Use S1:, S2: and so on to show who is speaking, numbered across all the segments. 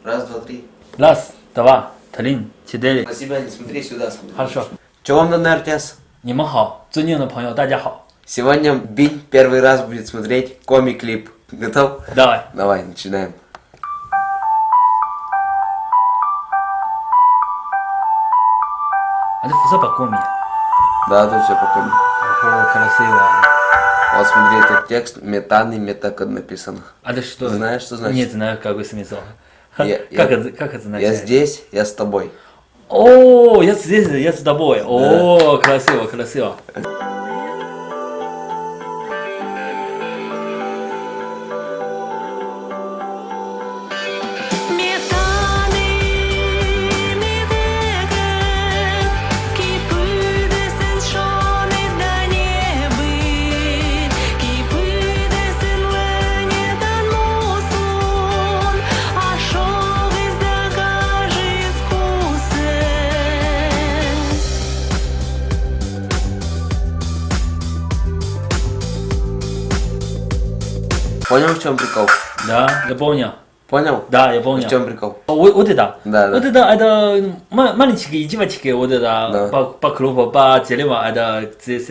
S1: Раз, два, три.
S2: Раз, два, три, четыре.
S1: На себя не смотри, сюда смотри.
S2: Хорошо.
S1: Че вам на РТС?
S2: 你们好，尊敬的朋友，大家好。
S1: Сегодня Бинь первый раз будет смотреть комик-клип. Готов?
S2: Давай.
S1: Давай, начинаем.
S2: А ты все по коме?
S1: Да, тут все по комик.
S2: Ого, красиво.
S1: Вот смотри, этот текст метан и метакод написан.
S2: А ты что?
S1: Знаешь, что значит?
S2: Нет, знаю, какой смысл.
S1: Я-
S2: Как
S1: я-
S2: это
S1: Я
S2: означает?
S1: здесь, я с тобой.
S2: О, я здесь, я с тобой. О, красиво, красиво.
S1: Понял, в чем прикол?
S2: Да, я понял.
S1: Понял?
S2: Да, я понял.
S1: В чем прикол?
S2: Вот это.
S1: Да, да.
S2: Вот это маленькие девочки, вот это
S1: Да.
S2: по кругу, по дерева, это здесь.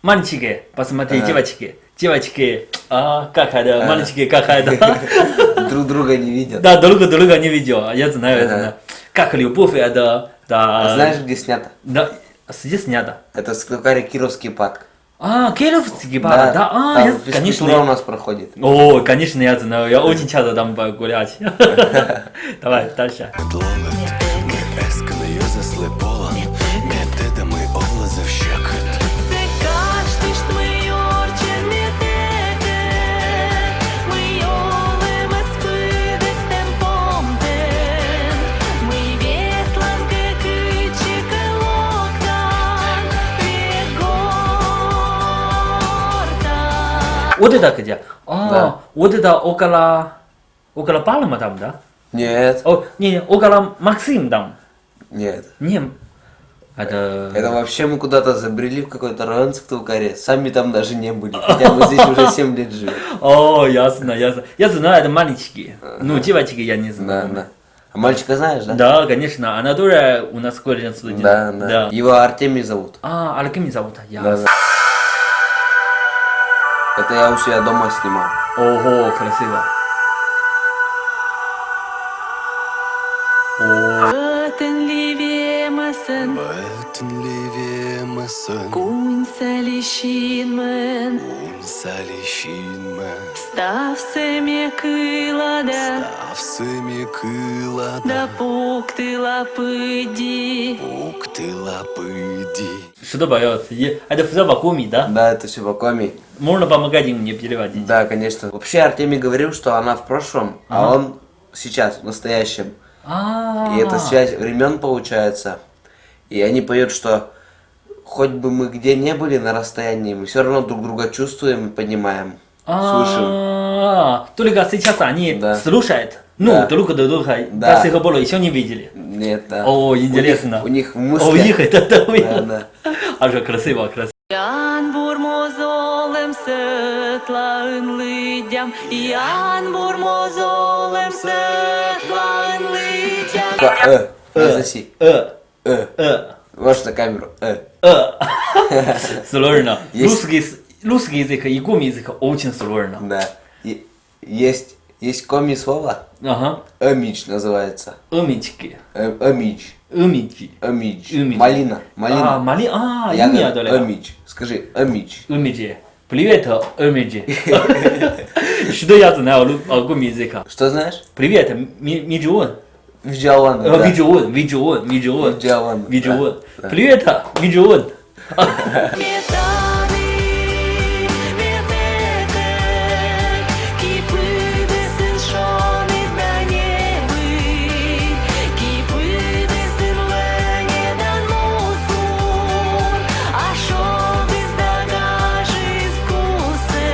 S2: Маленькие, посмотри,
S1: Ага.
S2: девочки. Девочки, как это, маленькие, как это.
S1: Друг друга не видят.
S2: Да, друга не видел, я знаю, я
S1: Ага.
S2: знаю. Как любовь, это, да.
S1: А знаешь, где снято?
S2: Да, здесь снято.
S1: Это в Сыктывкаре Кировский парк.
S2: Кировский парк, да,
S1: там
S2: я,
S1: физкультура у
S2: конечно.
S1: нас проходит.
S2: О, конечно, я знаю, я очень часто там гулять. Давай, дальше.
S3: Eskını yazıslı polan Gette de mi oğlazı vşakıt
S2: Вот это где?
S1: Да.
S2: Вот это около Палма там, да?
S1: Нет,
S2: О, не, около Максим там.
S1: нет.
S2: Не, это...
S1: Это вообще мы куда-то забрели в какой-то район в Сыктывкаре. Сами там даже не были. Хотя мы здесь уже 7 лет живем.
S2: О, ясно, ясно. Я знаю, это маленькие. Ну, девочки я не
S1: Да,
S2: знаю.
S1: да. А мальчика знаешь, да?
S2: Да, конечно, она тоже у нас колледж студент.
S1: Да, да. Его Артемий зовут.
S2: Алкими зовут,
S1: Да,
S2: ясно.
S1: да. Это я у себя дома снимал.
S2: Ого, красиво.
S3: Ötünlüğe mısın
S4: Salişinmen,
S3: Salişinme
S4: стався крилада,
S3: Stavsimi kılada
S4: да пукты лапыди.
S3: Bukti lapıdi
S2: Что поет? Это все по коме, да?
S1: Да, это все по коме.
S2: Можно помогать им мне переводить?
S1: Да, конечно. Вообще Артемий говорил, что она в прошлом, а он сейчас, в настоящем. И это связь времен получается. И они поют, что хоть бы мы где не были на расстоянии, мы все равно друг друга чувствуем и понимаем. Слышим.
S2: Только сейчас они
S1: Да.
S2: слушают.
S1: Да.
S2: Ну, друг друга
S1: Да.
S2: до сих пор еще не видели.
S1: Нет, да.
S2: О, интересно.
S1: У них в
S2: О,
S1: мыслях.
S2: у них это
S1: Да,
S2: да.
S1: да.
S2: Аж красиво, красиво.
S4: Yanbur mozolem sıtlaın lidyam, yanbur mozolem sıtlaın lidyam.
S1: Произноси. Можешь на камеру.
S2: Сложно.
S1: Есть.
S2: Русский язык и коми язык очень сложно.
S1: Да. Есть коми слово.
S2: Ага.
S1: Амич называется.
S2: Умички.
S1: Амич.
S2: Умички.
S1: Амич.
S2: Амич.
S1: Малина. Малина. Я
S2: имя
S1: говорю,
S2: только.
S1: Амич. Скажи, Амич.
S2: Умичи. Привет, Умичи. Что я знаю о коми языка?
S1: Что знаешь?
S2: Привет, Миджуон.
S1: Виджалан. Да.
S2: Виджуон.
S1: Виджалан.
S2: Виджуон.
S1: Да.
S2: Привет, Виджуон.
S4: Метани, метекет, кипыдесин шонеда не быть, кипыдесин ленедан мусун, а шо без дагажи искусе.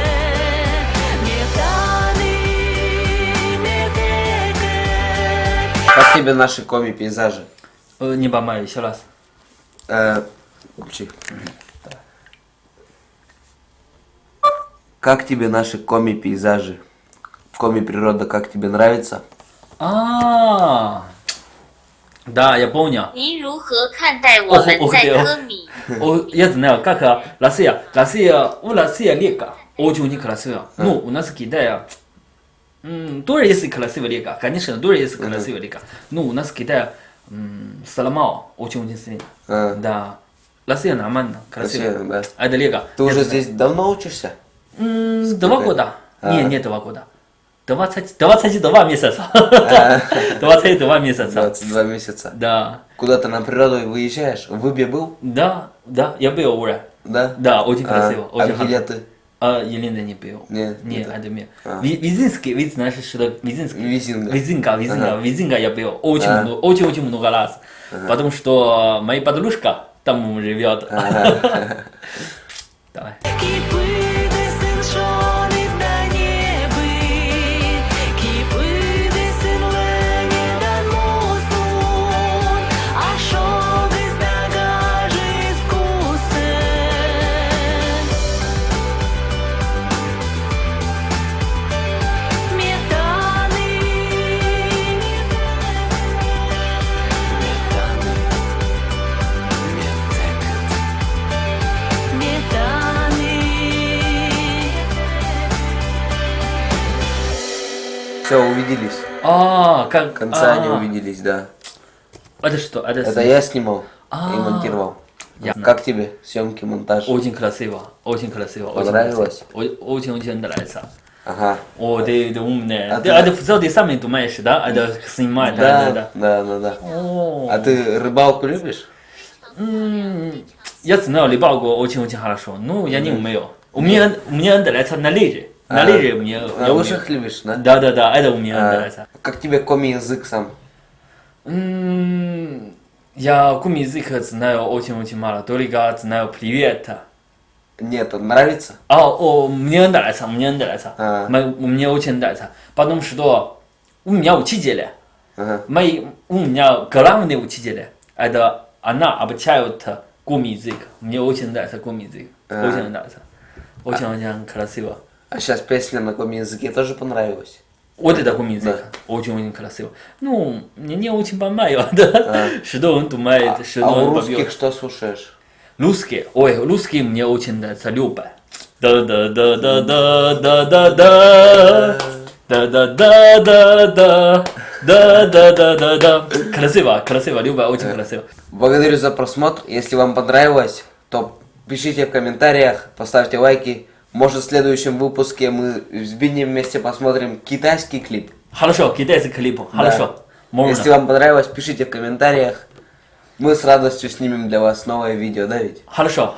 S4: Метани, метекет.
S1: Как тебе наши коми-пейзажи?
S2: Не помаю, еще раз.
S1: Включи. Как тебе наши коми-пейзажи? Коми-природа как тебе нравится?
S2: 啊，да, я помню.
S5: 您如何看待我们在科米？
S2: Я знаю, как Россия, у России лига очень красивая. Ну, у нас Китай, тоже есть красивая лига, конечно, тоже есть красивая лига. Ну, у нас Китай сломал очень сильно. Да, Россия нормально, красивая.
S1: Да.
S2: Это лига.
S1: Ты уже здесь давно учишься?
S2: 2 года. Нет, 2 года. 22 месяца. 22 месяца.
S1: 22 месяца.
S2: Да.
S1: Куда ты на природу выезжаешь? В Выбе был?
S2: Да, я был уже.
S1: Да?
S2: Да, очень красиво.
S1: А
S2: Очень
S1: в Еле
S2: хорошо.
S1: ты?
S2: Елена не был.
S1: Нет,
S2: Нет,
S1: это-
S2: это нет.
S1: А.
S2: Визинский, ведь знаешь, что Визинский?
S1: Визинга.
S2: Визинга я был очень много раз. Потому что моя подружка там живет. Давай.
S4: Kipuidesin şanında nebit Kipuidesin leniden moston Aşağı bizde gajı iskusen Metany
S1: Все, увиделись.
S2: Как?
S1: В конце они увиделись, да.
S2: Это что?
S1: Это я снимал и монтировал.
S2: Ясно.
S1: Как тебе съемки, монтаж?
S2: Очень красиво, очень красиво.
S1: Понравилось?
S2: Очень нравится.
S1: Ага.
S2: О, ты умная.
S1: А
S2: Ты
S1: ты-
S2: это все ты сам думаешь, да? Это снимать, да.
S1: Да.
S2: О.
S1: А ты рыбалку любишь?
S2: Я знаю рыбалку очень хорошо, но я не умею. Мне нравится на лыжи. На лыжи мне. я
S1: На
S2: умею.
S1: лыжах любишь, да?
S2: Да, это мне нравится.
S1: Как тебе коми-язык сам?
S2: Я коми язык знаю очень мало, только знаю привет.
S1: Нет, нравится?
S2: Мне нравится.
S1: А.
S2: Мне очень нравится. Потому что у меня учитель.
S1: Ага.
S2: У меня главный учитель. Это она обучает коми язык. Мне очень нравится коми язык. Очень нравится. Очень красиво.
S1: А сейчас песня на коми-языке тоже понравилась?
S2: Вот это коми язык. Очень красиво. Ну, мне не очень понимаю, да? Что он думает, что
S1: А у
S2: он
S1: русских
S2: поет.
S1: что слушаешь?
S2: Русские. Русские мне очень нравится. Люба. Да-да-да-да-да-да-да-да. Да-да-да-да-да. Да-да-да-да-да. Красиво, Люба, очень красиво.
S1: Благодарю за просмотр. Если вам понравилось, то пишите в комментариях, поставьте лайки. Может, в следующем выпуске мы с Бинни вместе посмотрим китайский клип.
S2: Хорошо, китайский клип. Хорошо. Можно.
S1: Если вам понравилось, пишите в комментариях. Мы с радостью снимем для вас новое видео, да ведь?
S2: Хорошо.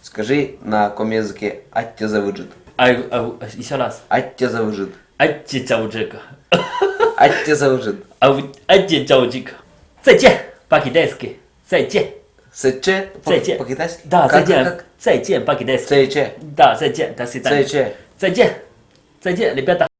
S1: Скажи на коми-языке «Атте завыжит».
S2: Еще раз.
S1: «Атте завыжит».
S2: 介绍这个
S1: «Атте завыжит».
S2: 介绍这个再见 по-китайски 再见
S1: «Сэче»
S2: 再见
S1: по-китайски?
S2: Да,
S1: Как-
S2: 再见
S1: как?
S2: 再见 по-китайски
S1: «Сэче».
S2: Да, 再见 до свидания
S1: «Сэче».
S2: 再见 ребята